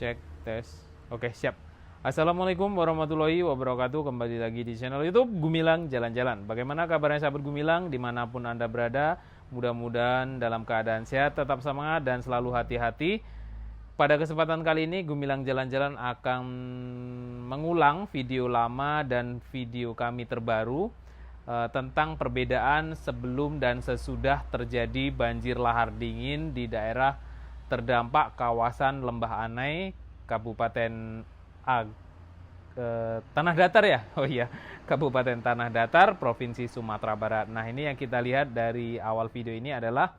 Cek, tes. Oke, siap. Assalamualaikum warahmatullahi wabarakatuh. Kembali lagi di channel YouTube Gumilang Jalan-Jalan. Bagaimana kabarnya sahabat Gumilang dimanapun Anda berada? Mudah-mudahan dalam keadaan sehat, tetap semangat dan selalu hati-hati. Pada kesempatan kali ini Gumilang Jalan-Jalan akan mengulang video lama dan video kami terbaru tentang perbedaan sebelum dan sesudah terjadi banjir lahar dingin di daerah terdampak kawasan Lembah Anai, Kabupaten Tanah Datar ya. Oh iya, Kabupaten Tanah Datar, Provinsi Sumatera Barat. Nah, ini yang kita lihat dari awal video ini adalah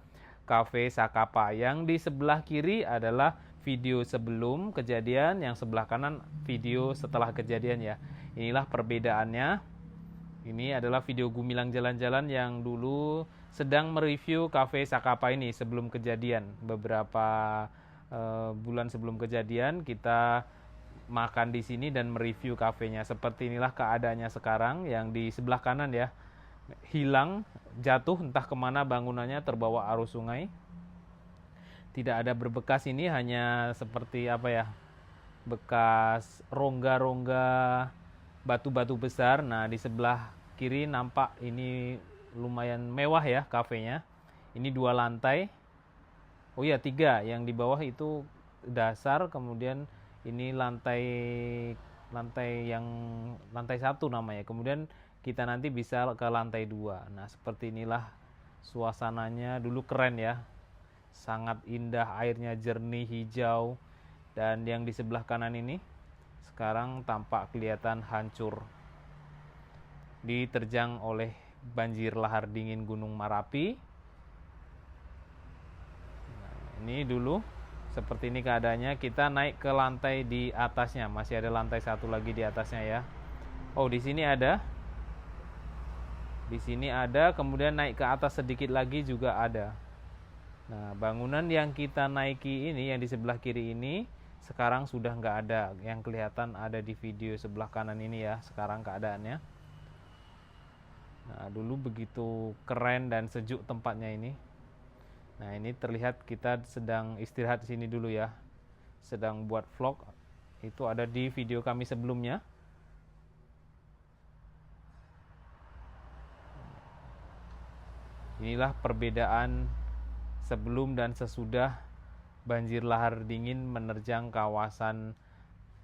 Cafe Sakapa. Yang di sebelah kiri adalah video sebelum kejadian, yang sebelah kanan video setelah kejadian ya. Inilah perbedaannya. Ini adalah video Gumilang Jalan-Jalan yang dulu sedang mereview Cafe Sakapa ini sebelum kejadian. Beberapa bulan sebelum kejadian kita makan di sini dan mereview kafenya. Seperti inilah keadaannya sekarang. Yang di sebelah kanan ya, hilang, jatuh entah kemana bangunannya, terbawa arus sungai. Tidak ada berbekas, ini hanya seperti apa ya, bekas rongga-rongga batu-batu besar. Nah, di sebelah kiri nampak ini lumayan mewah ya kafenya. Ini 2 lantai. Oh iya, 3. Yang di bawah itu dasar, kemudian ini lantai yang lantai 1 namanya. Kemudian kita nanti bisa ke lantai 2. Nah, seperti inilah suasananya. Dulu keren ya. Sangat indah, airnya jernih, hijau. Dan yang di sebelah kanan ini sekarang tampak kelihatan hancur, diterjang oleh banjir lahar dingin Gunung Merapi. Nah, ini dulu seperti ini keadaannya. Kita naik ke lantai di atasnya, masih ada lantai 1 lagi di atasnya ya. Oh, di sini ada, kemudian naik ke atas sedikit lagi juga ada. Nah, bangunan yang kita naiki ini, yang di sebelah kiri ini, sekarang sudah nggak ada. Yang kelihatan ada di video sebelah kanan ini ya, sekarang keadaannya. Nah, dulu begitu keren dan sejuk tempatnya ini. Nah, ini terlihat kita sedang istirahat di sini dulu ya. Sedang buat vlog. Itu ada di video kami sebelumnya. Inilah perbedaan sebelum dan sesudah banjir lahar dingin menerjang kawasan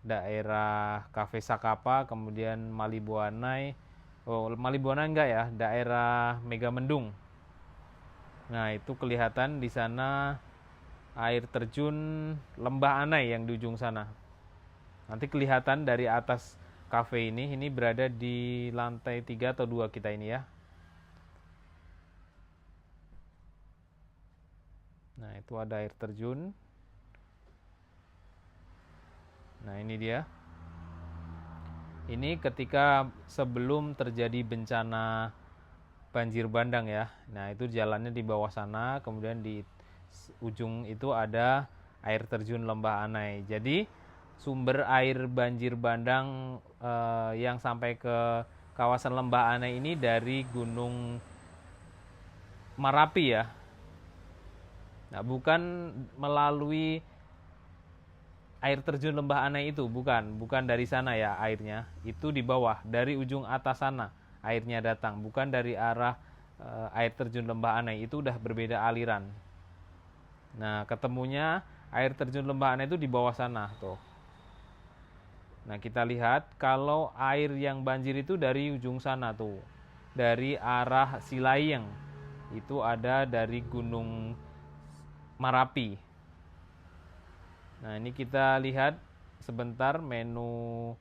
daerah Cafe Sakapa, kemudian Malibuanai. Oh, Malibuanai enggak ya, daerah Megamendung. Nah, itu kelihatan di sana air terjun Lembah Anai yang di ujung sana. Nanti kelihatan dari atas kafe ini berada di lantai 3 atau 2 kita ini ya. Nah, itu ada air terjun. Nah, ini dia. Ini ketika sebelum terjadi bencana banjir bandang ya. Nah, itu jalannya di bawah sana, kemudian di ujung itu ada air terjun Lembah Anai. Jadi, sumber air banjir bandang yang sampai ke kawasan Lembah Anai ini dari Gunung Merapi ya. Nah, bukan melalui air terjun Lembah Anai itu, bukan dari sana ya airnya. Itu di bawah, dari ujung atas sana airnya datang, bukan dari arah air terjun Lembah Anai. Itu udah berbeda aliran. Nah, ketemunya air terjun Lembah Anai itu di bawah sana tuh. Nah, kita lihat kalau air yang banjir itu dari ujung sana tuh, dari arah Silayeng. Itu ada dari Gunung Merapi. Nah, ini kita lihat sebentar menu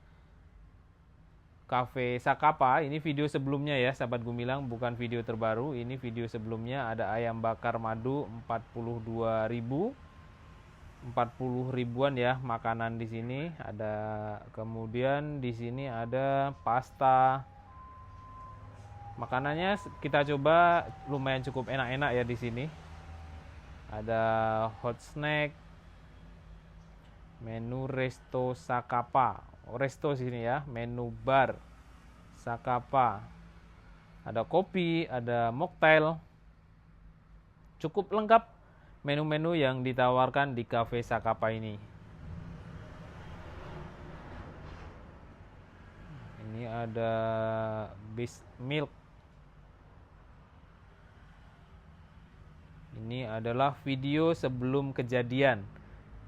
Cafe Sakapa. Ini video sebelumnya ya, sahabat Gumilang, bukan video terbaru. Ini video sebelumnya. Ada ayam bakar madu 42.000. 40 ribuan ya makanan di sini. Ada, kemudian di sini ada pasta. Makanannya kita coba lumayan cukup enak-enak ya di sini. Ada hot snack, menu resto Sakapa. Resto sini ya, menu bar Sakapa. Ada kopi, ada mocktail. Cukup lengkap menu-menu yang ditawarkan di Cafe Sakapa ini. Ini ada Beast Milk. Ini adalah video sebelum kejadian.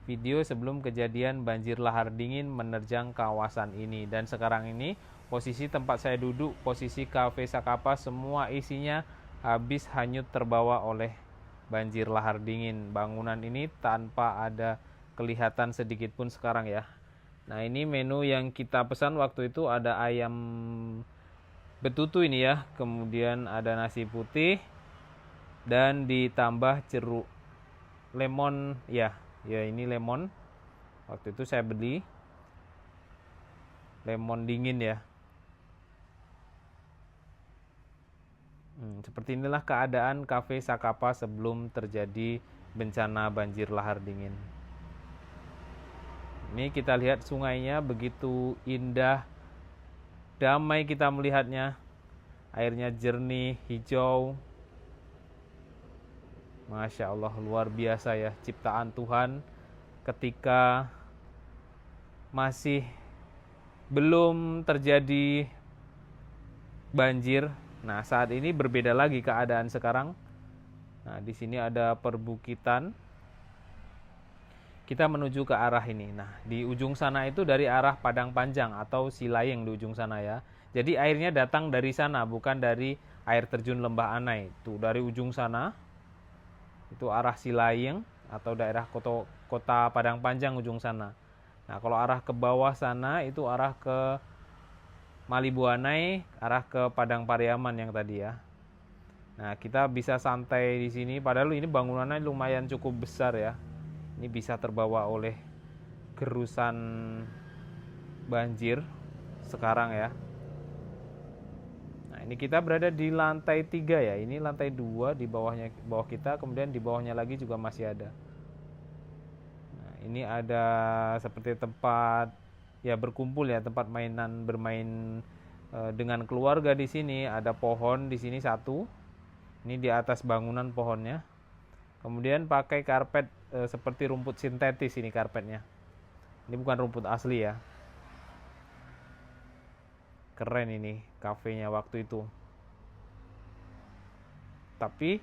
Video sebelum kejadian banjir lahar dingin menerjang kawasan ini. Dan sekarang ini posisi tempat saya duduk, posisi Cafe Sakapa, semua isinya habis hanyut terbawa oleh banjir lahar dingin. Bangunan ini tanpa ada kelihatan sedikit pun sekarang ya. Nah, ini menu yang kita pesan waktu itu, ada ayam betutu ini ya. Kemudian ada nasi putih dan ditambah jeruk lemon ya. Ya, ini lemon. Waktu itu saya beli lemon dingin ya. Seperti inilah keadaan Cafe Sakapa sebelum terjadi bencana banjir lahar dingin. Ini kita lihat sungainya, begitu indah, damai kita melihatnya. Airnya jernih, hijau. Masya Allah, luar biasa ya ciptaan Tuhan ketika masih belum terjadi banjir. Nah, saat ini berbeda lagi keadaan sekarang. Nah, di sini ada perbukitan. Kita menuju ke arah ini. Nah, di ujung sana itu dari arah Padang Panjang atau Silayeng di ujung sana ya. Jadi airnya datang dari sana, bukan dari air terjun Lembah Anai. Tuh, dari ujung sana itu arah Silayeng atau daerah kota Padang Panjang ujung sana. Nah, kalau arah ke bawah sana itu arah ke Malibuanai, arah ke Padang Pariaman yang tadi ya. Nah, kita bisa santai di sini, padahal ini bangunannya lumayan cukup besar ya. Ini bisa terbawa oleh gerusan banjir sekarang ya. Nah, ini kita berada di lantai 3 ya. Ini lantai 2 di bawah kita, kemudian di bawahnya lagi juga masih ada. Nah, ini ada seperti tempat ya berkumpul ya, tempat bermain dengan keluarga di sini. Ada pohon di sini satu. Ini di atas bangunan pohonnya. Kemudian pakai karpet seperti rumput sintetis ini karpetnya. Ini bukan rumput asli ya. Keren ini kafenya waktu itu. Tapi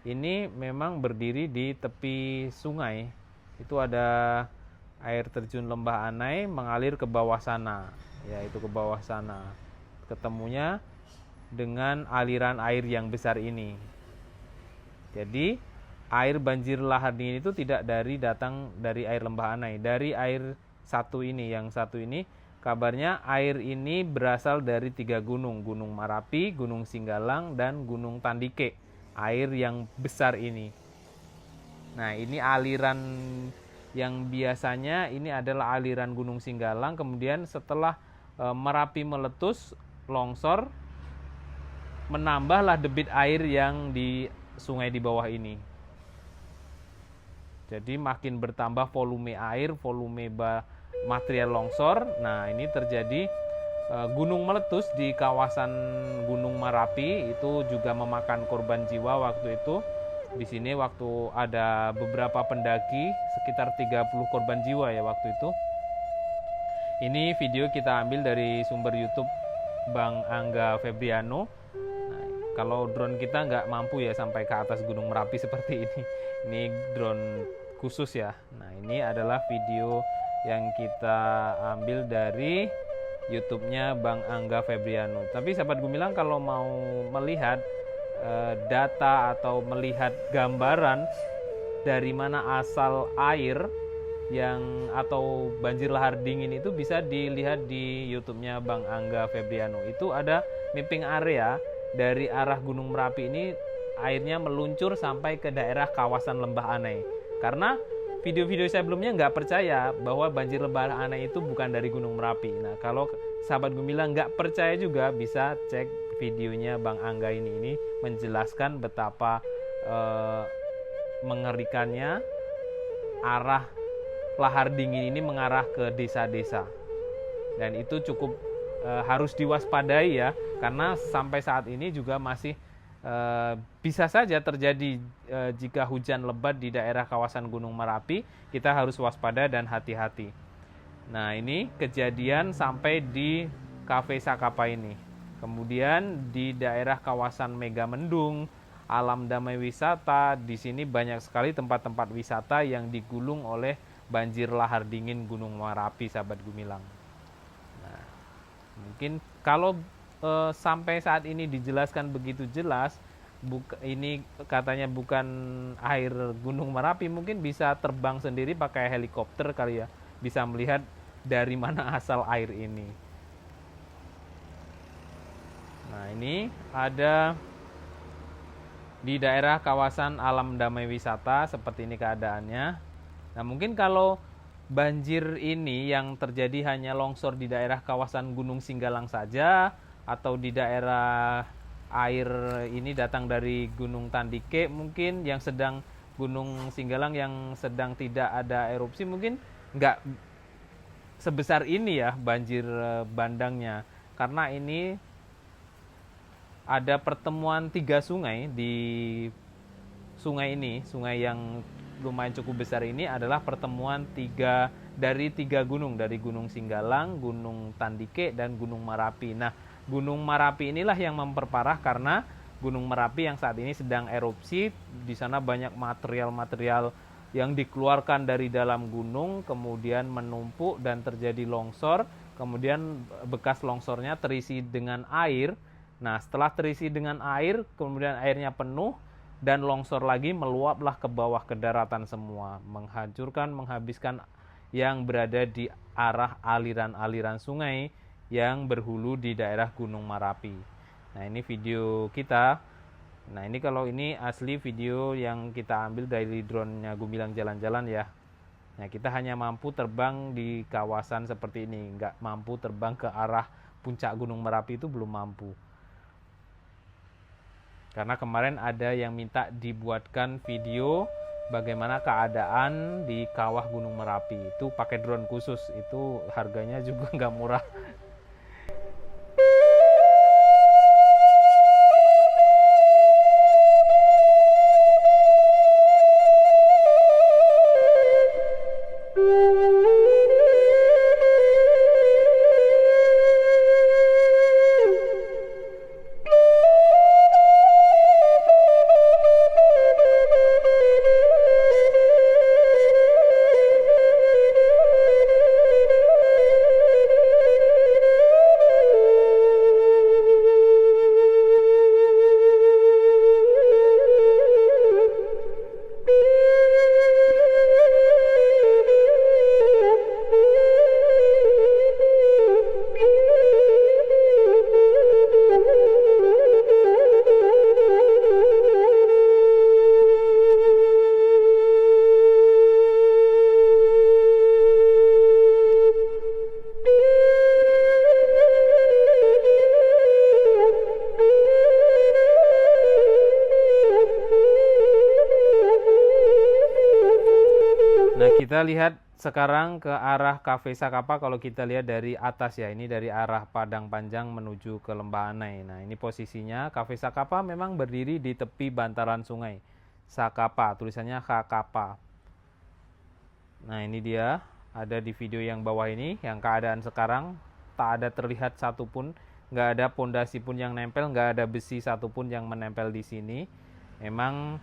ini memang berdiri di tepi sungai. Itu ada air terjun Lembah Anai mengalir ke bawah sana. Ya, itu ke bawah sana. Ketemunya dengan aliran air yang besar ini. Jadi, air banjir lahar dingin itu tidak datang dari air Lembah Anai, dari air satu ini. Yang satu ini kabarnya air ini berasal dari 3 gunung, Gunung Marapi, Gunung Singgalang, dan Gunung Tandike. Air yang besar ini. Nah, ini aliran yang biasanya ini adalah aliran Gunung Singgalang. Kemudian setelah Merapi meletus, longsor, menambahlah debit air yang di sungai di bawah ini. Jadi makin bertambah volume air, volume material longsor. Nah, ini terjadi gunung meletus di kawasan Gunung Merapi. Itu juga memakan korban jiwa waktu itu. Di sini waktu ada beberapa pendaki, sekitar 30 korban jiwa ya waktu itu. Ini video kita ambil dari sumber YouTube Bang Angga Febriano. Nah, kalau drone kita nggak mampu ya sampai ke atas Gunung Merapi seperti ini. Ini drone khusus ya. Nah, ini adalah video yang kita ambil dari YouTube-nya Bang Angga Febriano. Tapi sahabat Gumilang, kalau mau melihat data atau melihat gambaran dari mana asal air atau banjir lahar dingin itu, bisa dilihat di YouTube-nya Bang Angga Febriano. Itu ada mapping area dari arah Gunung Merapi ini, airnya meluncur sampai ke daerah kawasan Lembah Anai. Karena video-video sebelumnya nggak percaya bahwa banjir Lembah Anai itu bukan dari Gunung Merapi. Nah, kalau sahabat Gumilang nggak percaya juga, bisa cek videonya Bang Angga ini menjelaskan betapa mengerikannya arah lahar dingin ini mengarah ke desa-desa. Dan itu cukup harus diwaspadai ya, karena sampai saat ini juga masih bisa saja terjadi jika hujan lebat di daerah kawasan Gunung Merapi. Kita harus waspada dan hati-hati. Nah, ini kejadian sampai di Cafe Sakapa ini. Kemudian di daerah kawasan Megamendung, Alam Damai Wisata, di sini banyak sekali tempat-tempat wisata yang digulung oleh banjir lahar dingin Gunung Merapi, sahabat Gumilang. Nah, mungkin kalau sampai saat ini dijelaskan begitu jelas, ini katanya bukan air Gunung Merapi, mungkin bisa terbang sendiri pakai helikopter kali ya, bisa melihat dari mana asal air ini. Nah, ini ada di daerah kawasan Alam Damai Wisata, seperti ini keadaannya. Nah, mungkin kalau banjir ini yang terjadi hanya longsor di daerah kawasan Gunung Singgalang saja, atau di daerah air ini datang dari Gunung Tandike, mungkin yang sedang Gunung Singgalang yang sedang tidak ada erupsi, mungkin nggak sebesar ini ya banjir bandangnya, karena ini ada pertemuan 3 sungai di sungai ini. Sungai yang lumayan cukup besar ini adalah pertemuan dari tiga gunung, dari Gunung Singgalang, Gunung Tandike, dan Gunung Merapi. Nah, Gunung Merapi inilah yang memperparah karena Gunung Merapi yang saat ini sedang erupsi. Di sana banyak material-material yang dikeluarkan dari dalam gunung, kemudian menumpuk dan terjadi longsor. Kemudian bekas longsornya terisi dengan air. Nah, setelah terisi dengan air, kemudian airnya penuh dan longsor lagi, meluaplah ke bawah ke daratan semua, menghancurkan, menghabiskan yang berada di arah aliran-aliran sungai yang berhulu di daerah Gunung Merapi. Nah, ini video kita. Nah, ini kalau ini asli video yang kita ambil dari drone-nya Gumilang jalan-jalan ya. Nah, kita hanya mampu terbang di kawasan seperti ini, nggak mampu terbang ke arah puncak Gunung Merapi, itu belum mampu. Karena kemarin ada yang minta dibuatkan video bagaimana keadaan di kawah Gunung Merapi. Itu pakai drone khusus, itu harganya juga nggak murah. Kita lihat sekarang ke arah Cafe Sakapa. Kalau kita lihat dari atas ya, ini dari arah Padang Panjang menuju ke Lembah Anai. Nah, ini posisinya Cafe Sakapa memang berdiri di tepi bantaran sungai Sakapa, tulisannya Hakapa. Nah, ini dia, ada di video yang bawah ini, yang keadaan sekarang tak ada terlihat satupun, nggak ada pondasi pun yang nempel, nggak ada besi satupun yang menempel di sini. Memang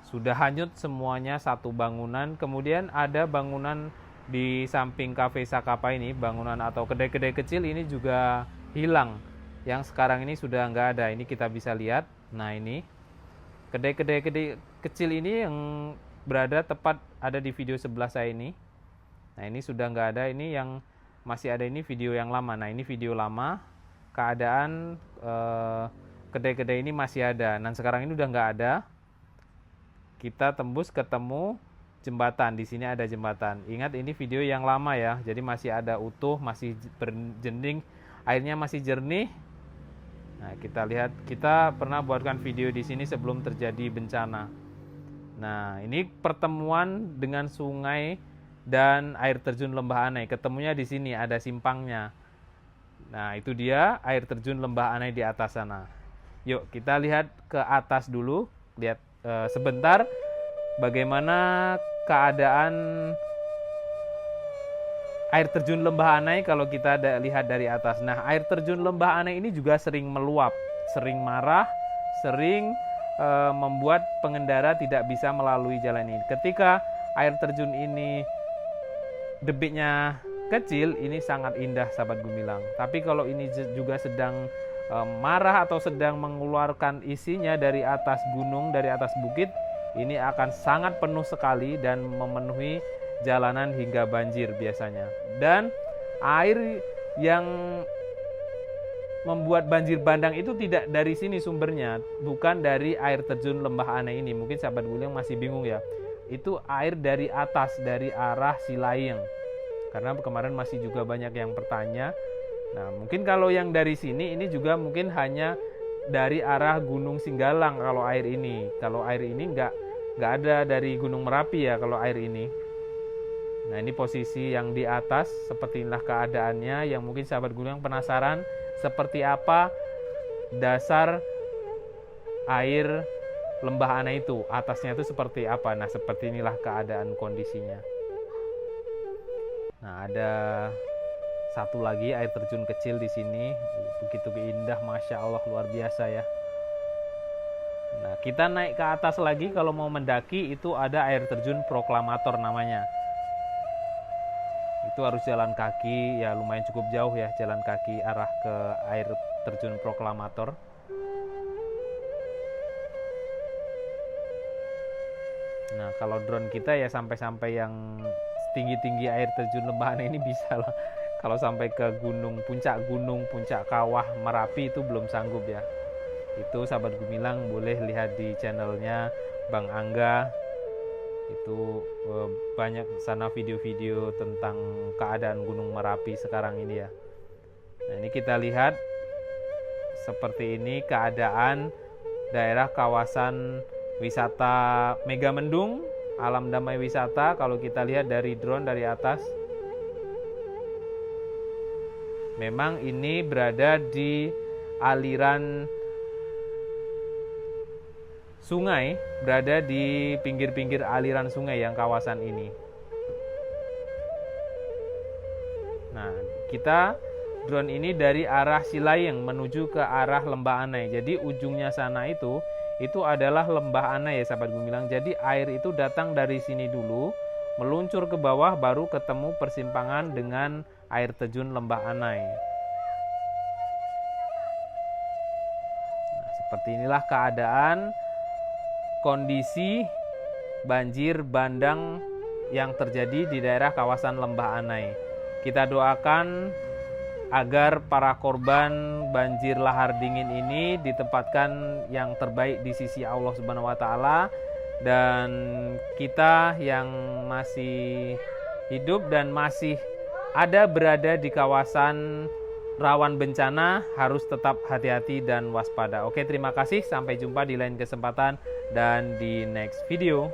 sudah hanyut semuanya satu bangunan. Kemudian ada bangunan di samping Cafe Sakapa ini, bangunan atau kedai-kedai kecil ini juga hilang. Yang sekarang ini sudah nggak ada. Ini kita bisa lihat. Nah, ini kedai-kedai kecil ini yang berada tepat ada di video sebelah saya ini. Nah, ini sudah nggak ada. Ini yang masih ada ini video yang lama. Nah, ini video lama. Keadaan kedai-kedai ini masih ada. Dan sekarang ini udah nggak ada. Kita tembus ketemu jembatan. Di sini ada jembatan. Ingat, ini video yang lama ya. Jadi masih ada utuh, masih berjending, airnya masih jernih. Nah, kita lihat, kita pernah buatkan video di sini sebelum terjadi bencana. Nah, ini pertemuan dengan sungai dan air terjun Lembah Anai. Ketemunya di sini, ada simpangnya. Nah, itu dia air terjun Lembah Anai di atas sana. Yuk, kita lihat ke atas dulu. Lihat sebentar bagaimana keadaan air terjun Lembah Anai kalau kita lihat dari atas. Nah, air terjun Lembah Anai ini juga sering meluap, sering marah, sering membuat pengendara tidak bisa melalui jalan ini. Ketika air terjun ini debitnya kecil, ini sangat indah sahabat Gumilang. Tapi kalau ini juga sedang marah atau sedang mengeluarkan isinya dari atas gunung, dari atas bukit, ini akan sangat penuh sekali dan memenuhi jalanan hingga banjir biasanya. Dan air yang membuat banjir bandang itu tidak dari sini sumbernya, bukan dari air terjun Lembah Anai ini. Mungkin sahabat Gumilang masih bingung ya. Itu air dari atas, dari arah Silayeng. Karena kemarin masih juga banyak yang bertanya. Nah, mungkin kalau yang dari sini ini juga mungkin hanya dari arah Gunung Singgalang kalau air ini. Kalau air ini nggak ada dari Gunung Merapi ya kalau air ini. Nah, ini posisi yang di atas, seperti inilah keadaannya. Yang mungkin sahabat Gumilang penasaran seperti apa dasar air Lembah Anai itu, atasnya itu seperti apa. Nah, seperti inilah keadaan kondisinya. Nah, ada satu lagi air terjun kecil di sini, begitu indah, masya Allah, luar biasa ya. Nah, kita naik ke atas lagi, kalau mau mendaki itu ada air terjun Proklamator namanya. Itu harus jalan kaki, ya lumayan cukup jauh ya jalan kaki arah ke air terjun Proklamator. Nah, kalau drone kita ya sampai yang tinggi-tinggi air terjun Lembah Anai ini bisa lah. Kalau sampai ke gunung, puncak kawah Merapi itu belum sanggup ya. Itu sahabat Gumilang boleh lihat di channelnya Bang Angga. Itu banyak sana video-video tentang keadaan Gunung Merapi sekarang ini ya. Nah, ini kita lihat seperti ini keadaan daerah kawasan wisata Megamendung, Alam Damai Wisata. Kalau kita lihat dari drone dari atas, memang ini berada di aliran sungai, berada di pinggir-pinggir aliran sungai yang kawasan ini. Nah, kita drone ini dari arah Silayeng menuju ke arah Lembah Anai. Jadi ujungnya sana itu adalah Lembah Anai ya sahabat Gumilang. Jadi air itu datang dari sini dulu, meluncur ke bawah, baru ketemu persimpangan dengan air terjun Lembah Anai. Nah, seperti inilah keadaan kondisi banjir bandang yang terjadi di daerah kawasan Lembah Anai. Kita doakan agar para korban banjir lahar dingin ini ditempatkan yang terbaik di sisi Allah Subhanahu wa taala, dan kita yang masih hidup dan masih ada berada di kawasan rawan bencana harus tetap hati-hati dan waspada. Oke, terima kasih. Sampai jumpa di lain kesempatan dan di next video.